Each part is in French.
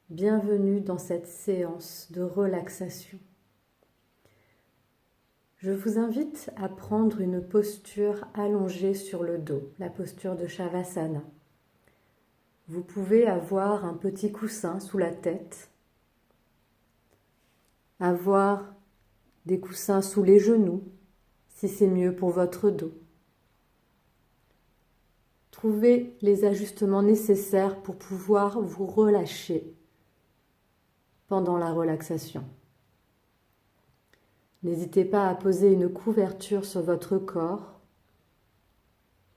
Bienvenue dans cette séance de relaxation. Je vous invite à prendre une posture allongée sur le dos, la posture de Shavasana. Vous pouvez avoir un petit coussin sous la tête, avoir des coussins sous les genoux, si c'est mieux pour votre dos. Trouvez les ajustements nécessaires pour pouvoir vous relâcher pendant la relaxation. N'hésitez pas à poser une couverture sur votre corps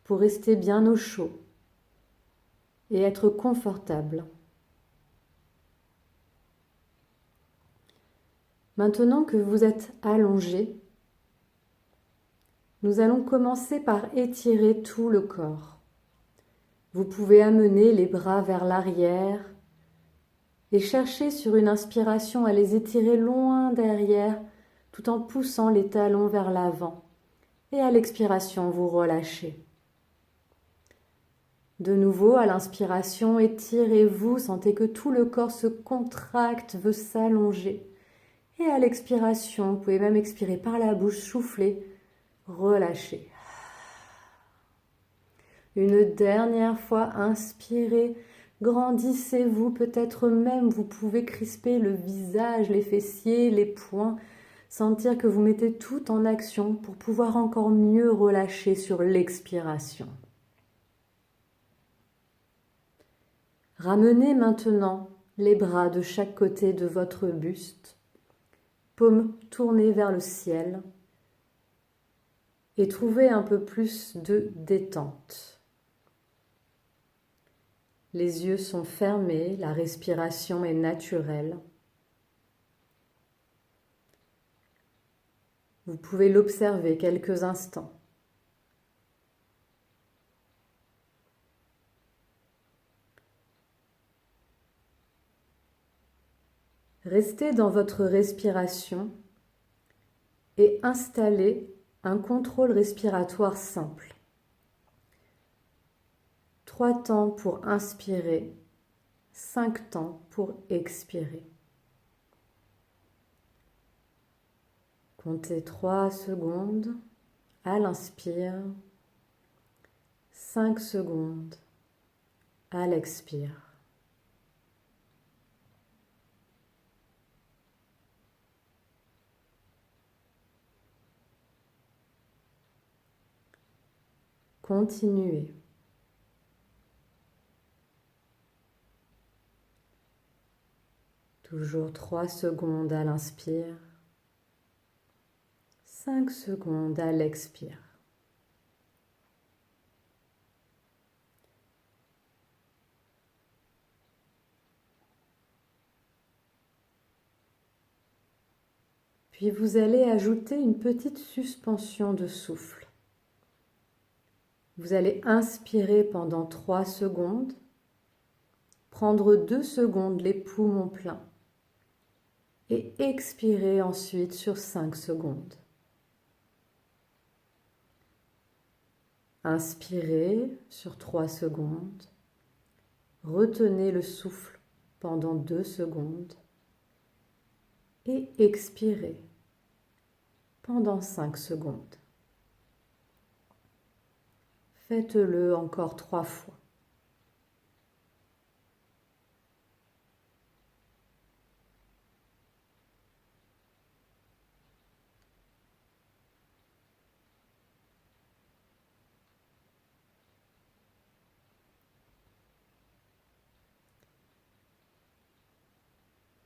pour rester bien au chaud et être confortable. Maintenant que vous êtes allongé, nous allons commencer par étirer tout le corps. Vous pouvez amener les bras vers l'arrière et chercher sur une inspiration à les étirer loin derrière tout en poussant les talons vers l'avant. Et à l'expiration, vous relâchez. De nouveau, à l'inspiration, étirez-vous, sentez que tout le corps se contracte, veut s'allonger. Et à l'expiration, vous pouvez même expirer par la bouche, souffler, relâchez. Une dernière fois, inspirez, grandissez-vous, peut-être même vous pouvez crisper le visage, les fessiers, les poings, sentir que vous mettez tout en action pour pouvoir encore mieux relâcher sur l'expiration. Ramenez maintenant les bras de chaque côté de votre buste, paumes tournées vers le ciel et trouvez un peu plus de détente. Les yeux sont fermés, la respiration est naturelle. Vous pouvez l'observer quelques instants. Restez dans votre respiration et installez un contrôle respiratoire simple. 3 temps pour inspirer, 5 temps pour expirer. Comptez 3 secondes à l'inspire, 5 secondes à l'expire. Continuez. Toujours 3 secondes à l'inspire, 5 secondes à l'expire. Puis vous allez ajouter une petite suspension de souffle. Vous allez inspirer pendant 3 secondes, prendre 2 secondes les poumons pleins et expirer ensuite sur 5 secondes. Inspirez sur 3 secondes, retenez le souffle pendant 2 secondes et expirez pendant 5 secondes. Faites-le encore 3 fois.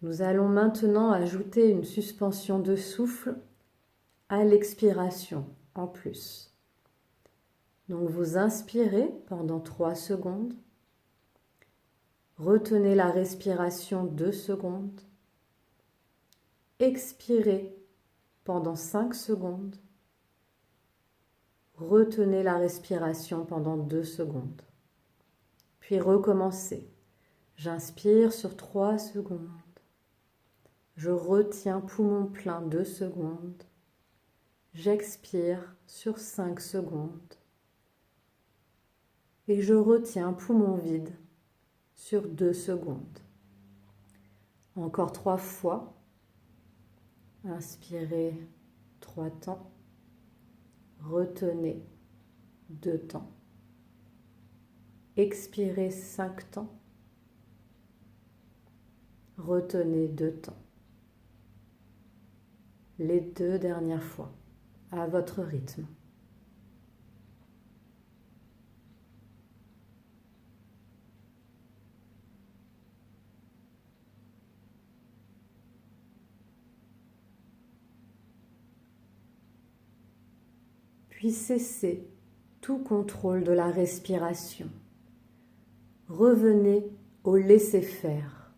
Nous allons maintenant ajouter une suspension de souffle à l'expiration en plus. Donc vous inspirez pendant 3 secondes, retenez la respiration 2 secondes, expirez pendant 5 secondes, retenez la respiration pendant 2 secondes, puis recommencez. J'inspire sur 3 secondes, je retiens poumon plein 2 secondes, j'expire sur 5 secondes et je retiens poumon vide sur 2 secondes. Encore 3 fois. Inspirez 3 temps. Retenez 2 temps. Expirez 5 temps. Retenez 2 temps. Les 2 dernières fois, à votre rythme. Puis cessez tout contrôle de la respiration. Revenez au laisser-faire,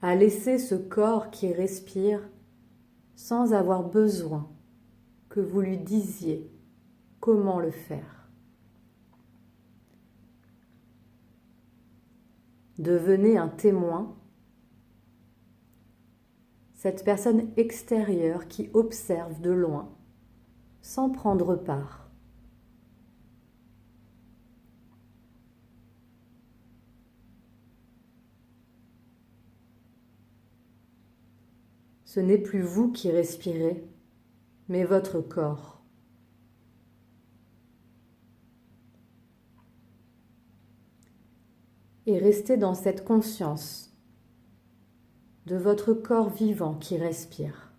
à laisser ce corps qui respire sans avoir besoin que vous lui disiez comment le faire. Devenez un témoin, cette personne extérieure qui observe de loin, sans prendre part. Ce n'est plus vous qui respirez, mais votre corps. Et restez dans cette conscience de votre corps vivant qui respire.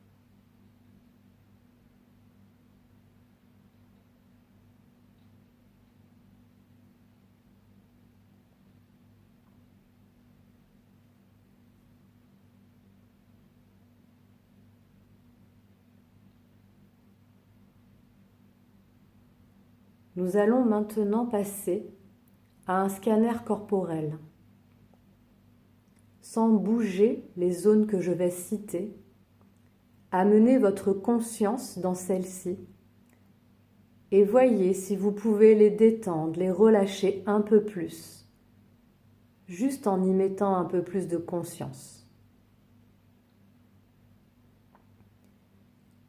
Nous allons maintenant passer à un scanner corporel. Sans bouger les zones que je vais citer, amenez votre conscience dans celle-ci et voyez si vous pouvez les détendre, les relâcher un peu plus, juste en y mettant un peu plus de conscience.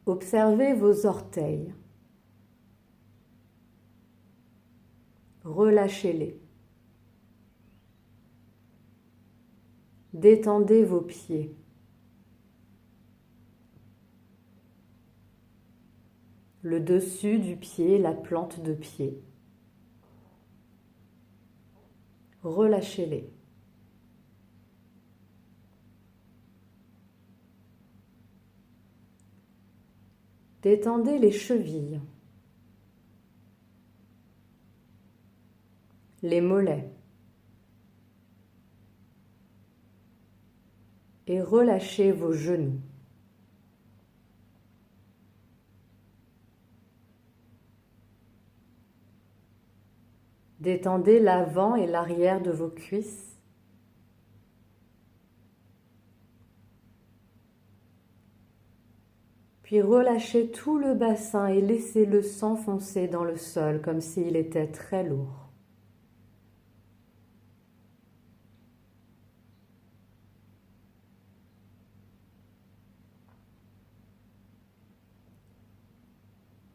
Observez vos orteils. Relâchez-les. Détendez vos pieds. Le dessus du pied, la plante de pied. Relâchez-les. Détendez les chevilles. Les mollets. Et relâchez vos genoux. Détendez l'avant et l'arrière de vos cuisses. Puis relâchez tout le bassin et laissez-le s'enfoncer dans le sol comme s'il était très lourd.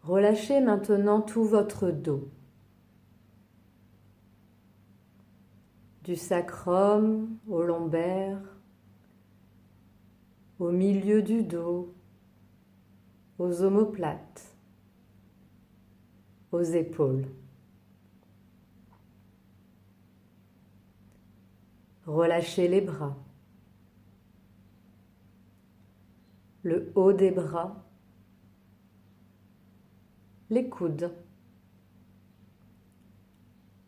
Relâchez maintenant tout votre dos. Du sacrum au lombaire, au milieu du dos, aux omoplates, aux épaules. Relâchez les bras, le haut des bras, les coudes,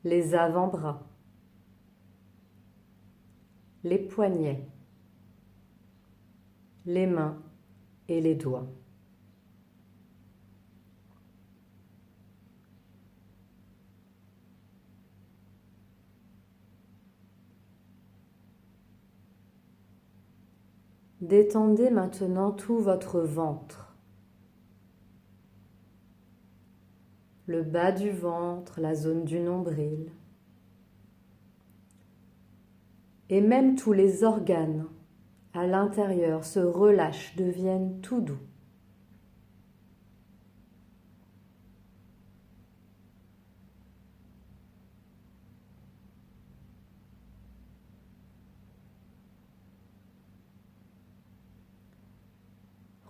les avant-bras, les poignets, les mains et les doigts. Détendez maintenant tout votre ventre, le bas du ventre, la zone du nombril, et même tous les organes à l'intérieur se relâchent, deviennent tout doux.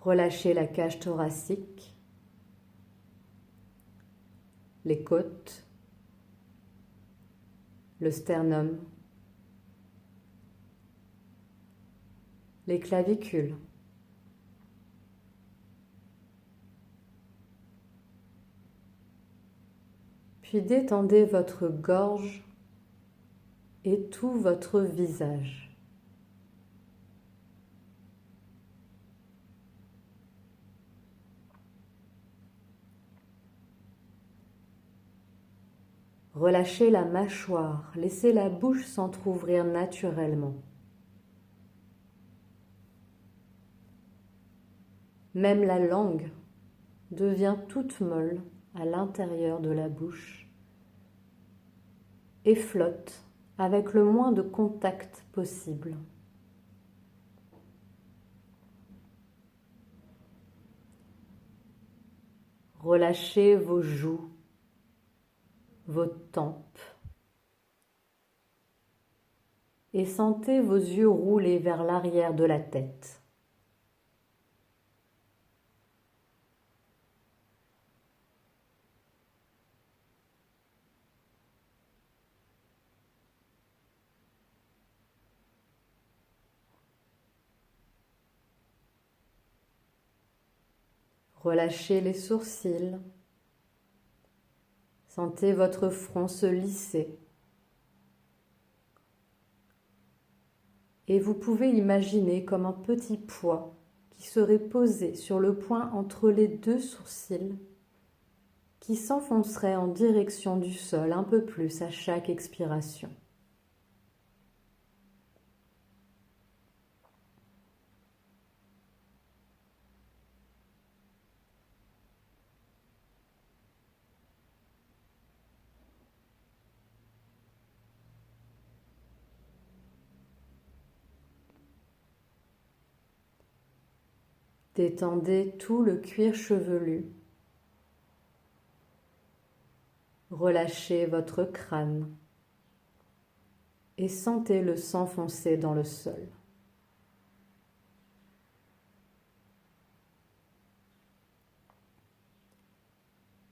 Relâchez la cage thoracique, les côtes, le sternum, les clavicules. Puis détendez votre gorge et tout votre visage. Relâchez la mâchoire, laissez la bouche s'entrouvrir naturellement. Même la langue devient toute molle à l'intérieur de la bouche et flotte avec le moins de contact possible. Relâchez vos joues, vos tempes et sentez vos yeux rouler vers l'arrière de la tête. Relâchez les sourcils. Sentez votre front se lisser. Et vous pouvez imaginer comme un petit poids qui serait posé sur le point entre les deux sourcils, qui s'enfoncerait en direction du sol un peu plus à chaque expiration. Détendez tout le cuir chevelu. Relâchez votre crâne et sentez-le s'enfoncer dans le sol.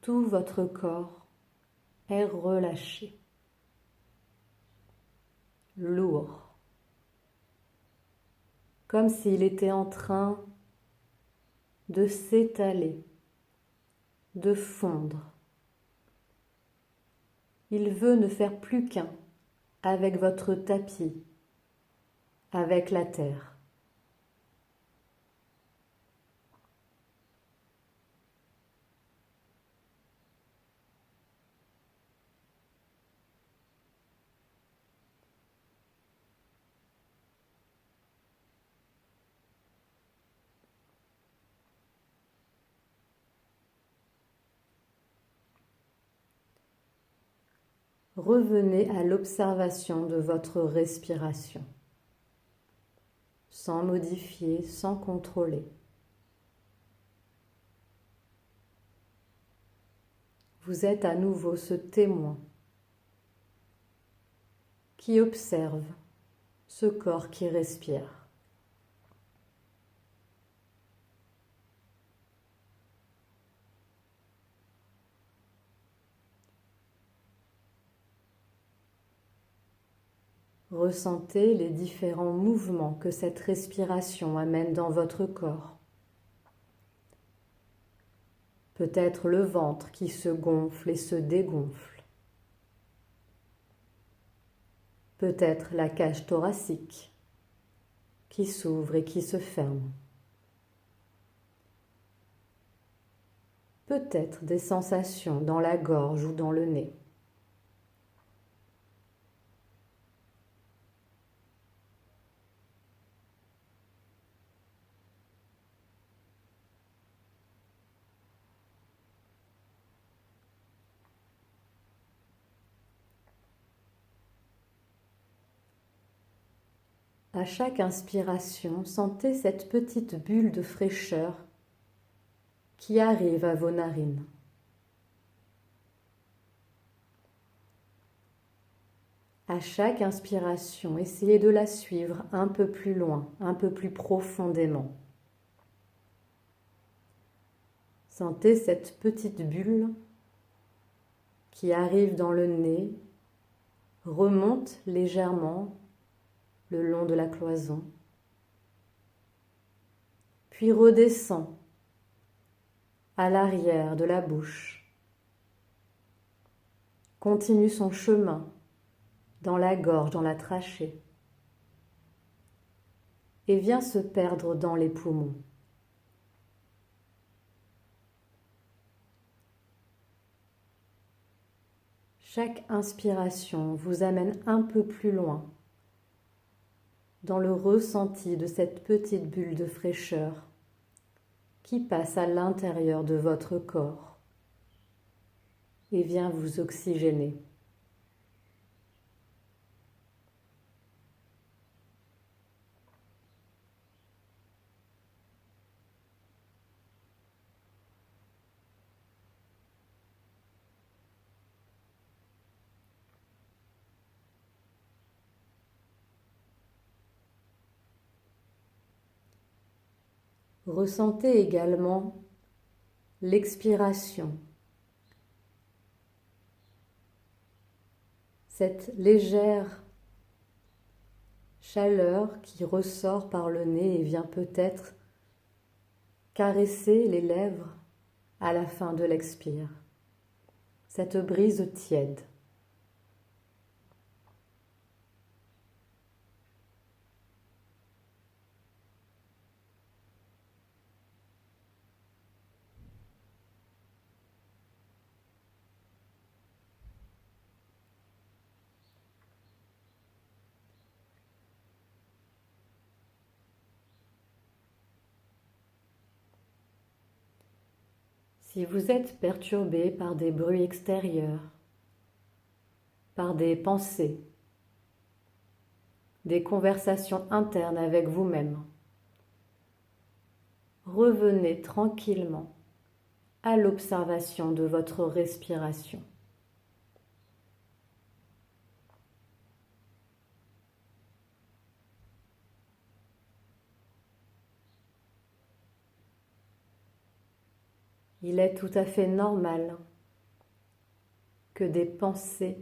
Tout votre corps est relâché, lourd, comme s'il était en train de s'étaler, de fondre. Il veut ne faire plus qu'un avec votre tapis, avec la terre. Revenez à l'observation de votre respiration, sans modifier, sans contrôler. Vous êtes à nouveau ce témoin qui observe ce corps qui respire. Ressentez les différents mouvements que cette respiration amène dans votre corps. Peut-être le ventre qui se gonfle et se dégonfle. Peut-être la cage thoracique qui s'ouvre et qui se ferme. Peut-être des sensations dans la gorge ou dans le nez. À chaque inspiration, sentez cette petite bulle de fraîcheur qui arrive à vos narines. À chaque inspiration, essayez de la suivre un peu plus loin, un peu plus profondément. Sentez cette petite bulle qui arrive dans le nez, remonte légèrement le long de la cloison, puis redescend à l'arrière de la bouche, continue son chemin dans la gorge, dans la trachée, et vient se perdre dans les poumons. Chaque inspiration vous amène un peu plus loin dans le ressenti de cette petite bulle de fraîcheur qui passe à l'intérieur de votre corps et vient vous oxygéner. Ressentez également l'expiration, cette légère chaleur qui ressort par le nez et vient peut-être caresser les lèvres à la fin de l'expire, cette brise tiède. Si vous êtes perturbé par des bruits extérieurs, par des pensées, des conversations internes avec vous-même, revenez tranquillement à l'observation de votre respiration. Il est tout à fait normal que des pensées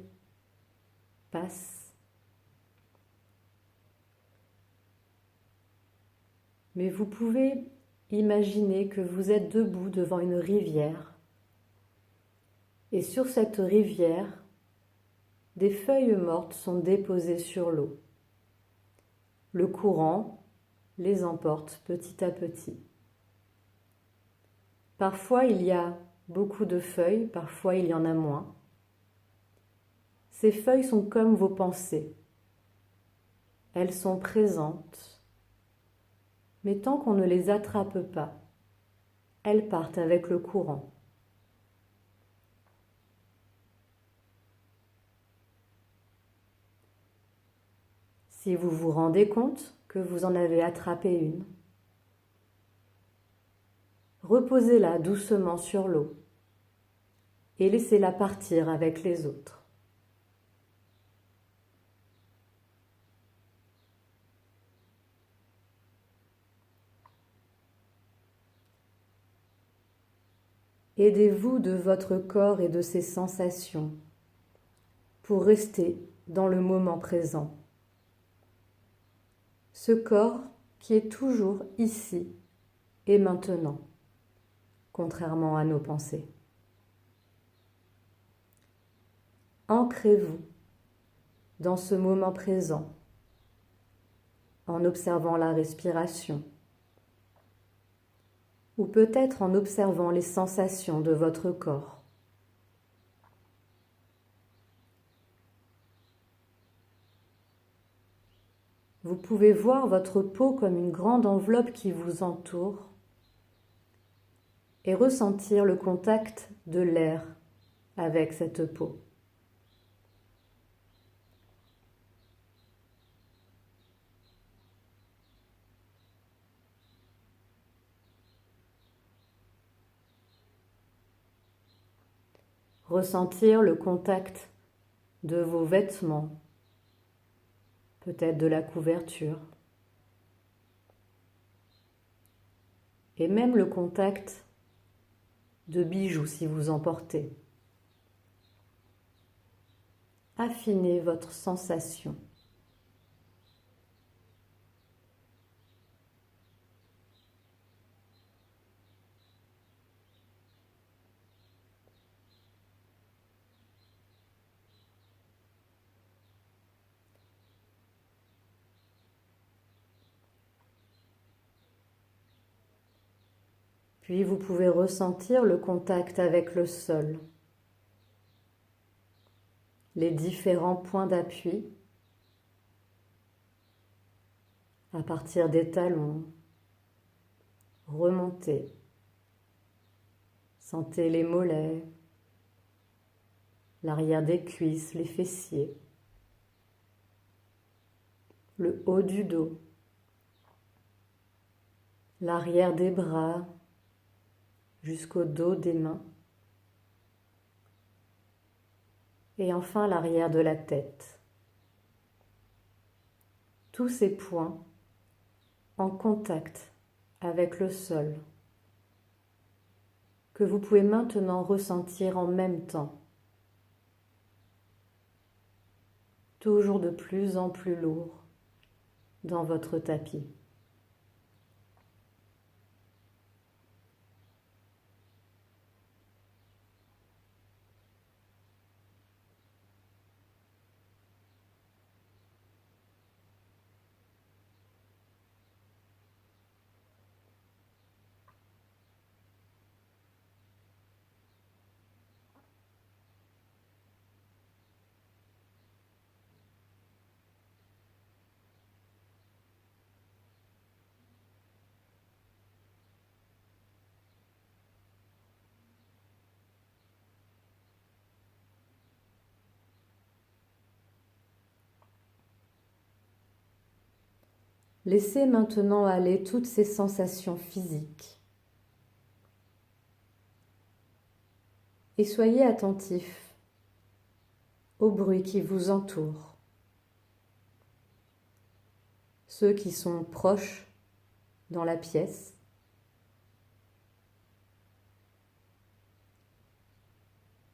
passent, mais vous pouvez imaginer que vous êtes debout devant une rivière et sur cette rivière, des feuilles mortes sont déposées sur l'eau. Le courant les emporte petit à petit. Parfois il y a beaucoup de feuilles, parfois il y en a moins. Ces feuilles sont comme vos pensées. Elles sont présentes, mais tant qu'on ne les attrape pas, elles partent avec le courant. Si vous vous rendez compte que vous en avez attrapé une, reposez-la doucement sur l'eau et laissez-la partir avec les autres. Aidez-vous de votre corps et de ses sensations pour rester dans le moment présent. Ce corps qui est toujours ici et maintenant, contrairement à nos pensées. Ancrez-vous dans ce moment présent en observant la respiration ou peut-être en observant les sensations de votre corps. Vous pouvez voir votre peau comme une grande enveloppe qui vous entoure et ressentir le contact de l'air avec cette peau. Ressentir le contact de vos vêtements, peut-être de la couverture, et même le contact de bijoux si vous en portez. Affinez votre sensation. Puis vous pouvez ressentir le contact avec le sol, les différents points d'appui à partir des talons. Remontez. Sentez les mollets, l'arrière des cuisses, les fessiers, le haut du dos, l'arrière des bras jusqu'au dos des mains et enfin l'arrière de la tête. Tous ces points en contact avec le sol que vous pouvez maintenant ressentir en même temps, toujours de plus en plus lourd dans votre tapis. Laissez maintenant aller toutes ces sensations physiques et soyez attentif aux bruits qui vous entourent, ceux qui sont proches dans la pièce,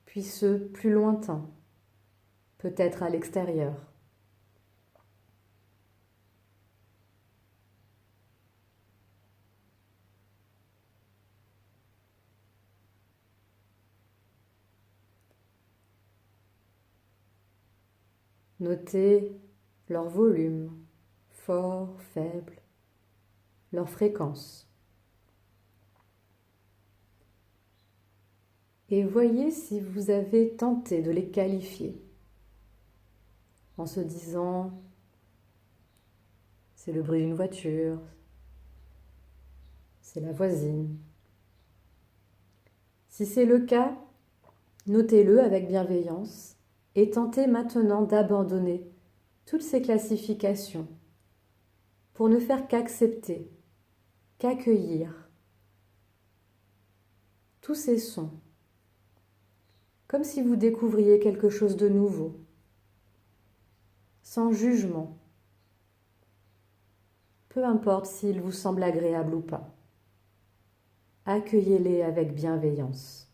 puis ceux plus lointains, peut-être à l'extérieur. Notez leur volume, fort, faible, leur fréquence. Et voyez si vous avez tenté de les qualifier en se disant c'est le bruit d'une voiture, c'est la voisine. Si c'est le cas, notez-le avec bienveillance et tentez maintenant d'abandonner toutes ces classifications pour ne faire qu'accepter, qu'accueillir tous ces sons, comme si vous découvriez quelque chose de nouveau, sans jugement, peu importe s'il vous semble agréable ou pas. Accueillez-les avec bienveillance.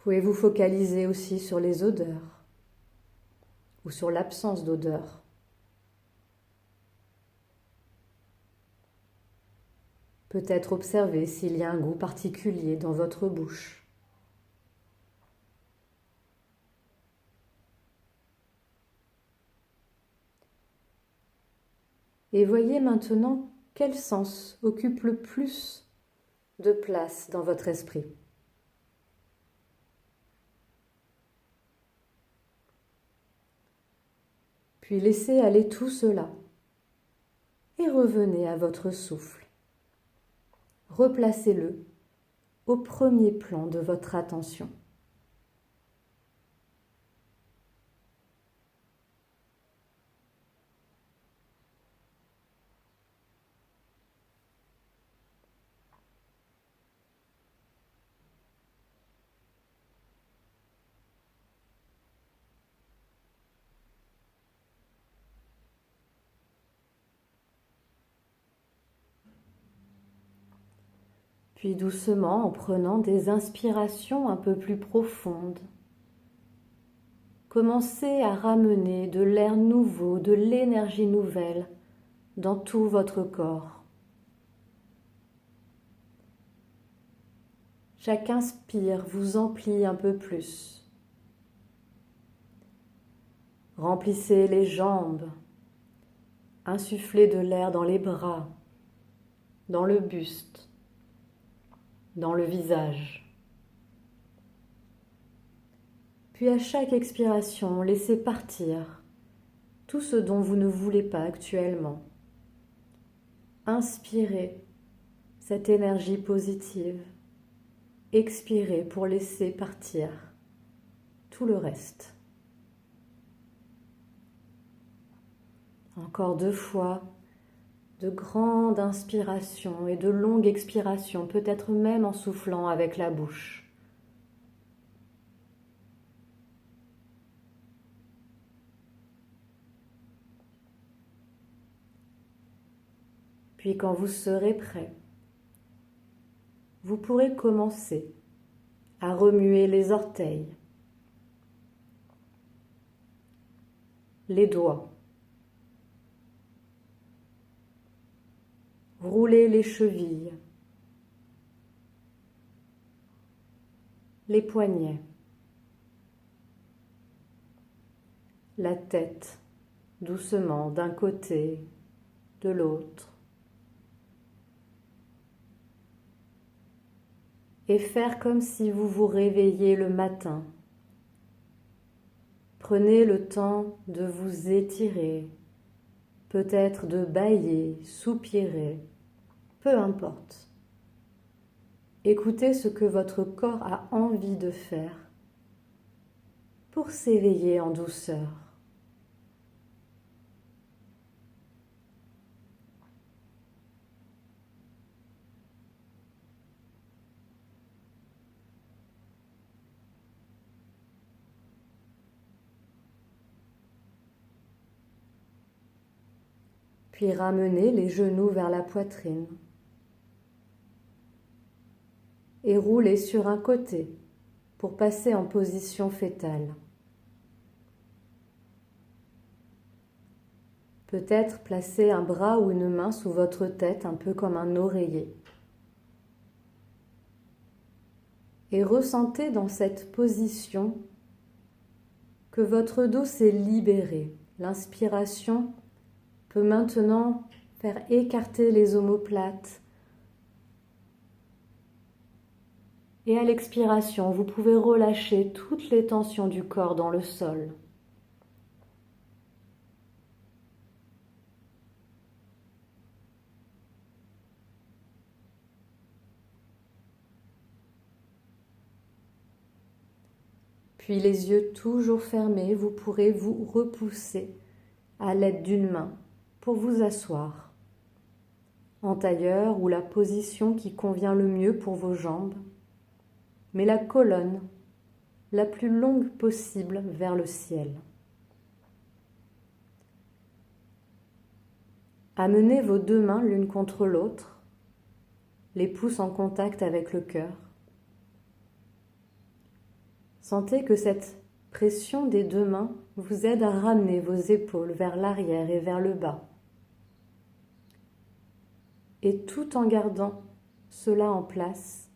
Pouvez vous focaliser aussi sur les odeurs ou sur l'absence d'odeur. Peut-être observer s'il y a un goût particulier dans votre bouche. Et voyez maintenant quel sens occupe le plus de place dans votre esprit. Puis laissez aller tout cela et revenez à votre souffle. Replacez-le au premier plan de votre attention. Puis doucement, en prenant des inspirations un peu plus profondes, commencez à ramener de l'air nouveau, de l'énergie nouvelle dans tout votre corps. Chaque inspire vous emplit un peu plus. Remplissez les jambes, insufflez de l'air dans les bras, dans le buste, dans le visage. Puis à chaque expiration, laissez partir tout ce dont vous ne voulez pas actuellement. Inspirez cette énergie positive. Expirez pour laisser partir tout le reste. Encore 2 fois, de grandes inspirations et de longues expirations, peut-être même en soufflant avec la bouche. Puis quand vous serez prêt, vous pourrez commencer à remuer les orteils, les doigts, rouler les chevilles, les poignets, la tête doucement d'un côté, de l'autre. Et faire comme si vous vous réveilliez le matin. Prenez le temps de vous étirer, peut-être de bâiller, soupirer, peu importe. Écoutez ce que votre corps a envie de faire pour s'éveiller en douceur. Puis ramenez les genoux vers la poitrine et roulez sur un côté pour passer en position fétale. Peut-être placer un bras ou une main sous votre tête, un peu comme un oreiller. Et ressentez dans cette position que votre dos s'est libéré. L'inspiration peut maintenant faire écarter les omoplates. Et à l'expiration, vous pouvez relâcher toutes les tensions du corps dans le sol. Puis les yeux toujours fermés, vous pourrez vous repousser à l'aide d'une main pour vous asseoir en tailleur ou la position qui convient le mieux pour vos jambes, mais la colonne la plus longue possible vers le ciel. Amenez vos 2 mains l'une contre l'autre, les pouces en contact avec le cœur. Sentez que cette pression des 2 mains vous aide à ramener vos épaules vers l'arrière et vers le bas. Et tout en gardant cela en place,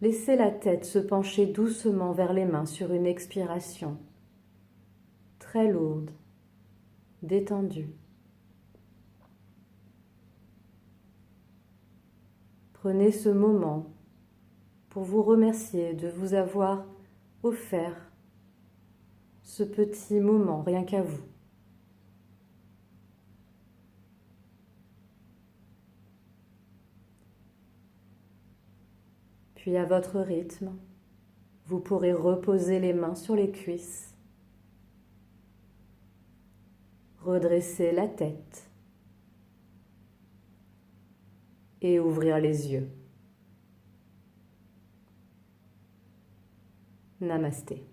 laissez la tête se pencher doucement vers les mains sur une expiration, très lourde, détendue. Prenez ce moment pour vous remercier de vous avoir offert ce petit moment rien qu'à vous. Puis à votre rythme, vous pourrez reposer les mains sur les cuisses, redresser la tête et ouvrir les yeux. Namasté.